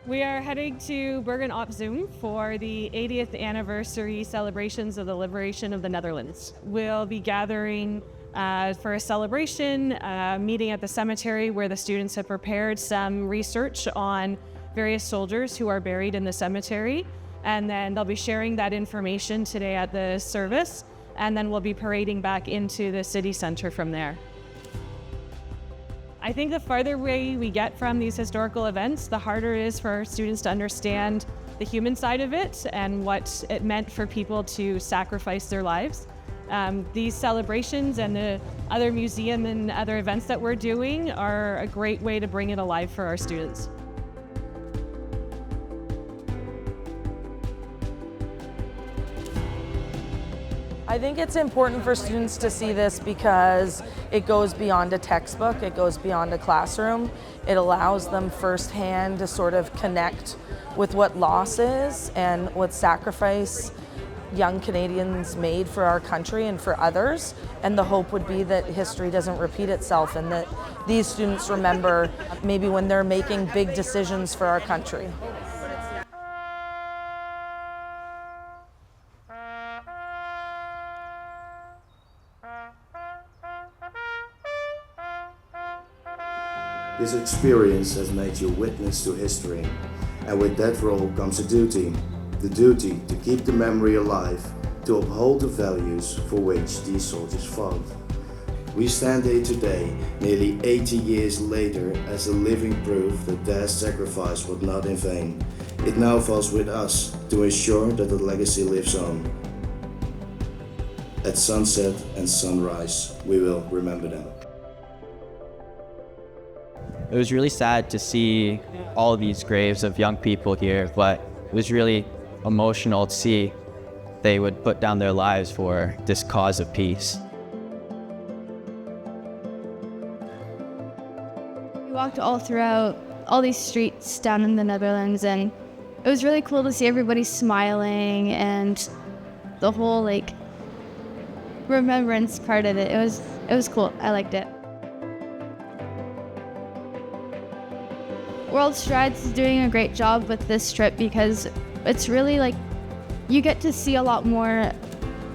We are heading to Bergen-op-Zoom for the 80th anniversary celebrations of the liberation of the Netherlands. We'll be gathering for a celebration, meeting at the cemetery where the students have prepared some research on various soldiers who are buried in the cemetery. And then they'll be sharing that information today at the service, and then we'll be parading back into the city center from there. I think the farther away we get from these historical events, the harder it is for our students to understand the human side of it and what it meant for people to sacrifice their lives. These celebrations and the other museum and other events that we're doing are a great way to bring it alive for our students. I think it's important for students to see this because it goes beyond a textbook, it goes beyond a classroom. It allows them firsthand to sort of connect with what loss is and what sacrifice young Canadians made for our country and for others. And the hope would be that history doesn't repeat itself and that these students remember maybe when they're making big decisions for our country. This experience has made you witness to history, and with that role comes a duty. The duty to keep the memory alive, to uphold the values for which these soldiers fought. We stand here today, nearly 80 years later, as a living proof that their sacrifice was not in vain. It now falls with us to ensure that the legacy lives on. At sunset and sunrise, we will remember them. It was really sad to see all these graves of young people here, but it was really emotional to see they would put down their lives for this cause of peace. We walked all throughout all these streets down in the Netherlands, and it was really cool to see everybody smiling and the whole remembrance part of it. It was cool. I liked it. WorldStrides is doing a great job with this trip because it's really you get to see a lot more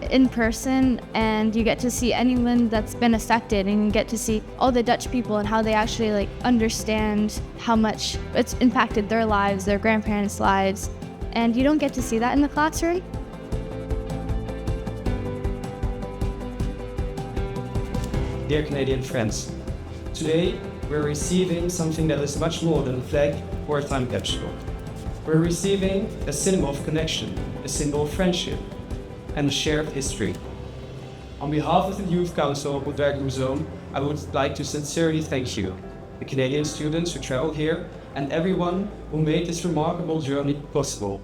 in person, and you get to see anyone that's been affected, and you get to see all the Dutch people and how they actually understand how much it's impacted their lives, their grandparents' lives, and you don't get to see that in the classroom. Dear Canadian friends, today we're receiving something that is much more than a flag or a time capsule. We're receiving a symbol of connection, a symbol of friendship, and a shared history. On behalf of the Youth Council of Bergen-op-Zoom, I would like to sincerely thank you, the Canadian students who traveled here, and everyone who made this remarkable journey possible.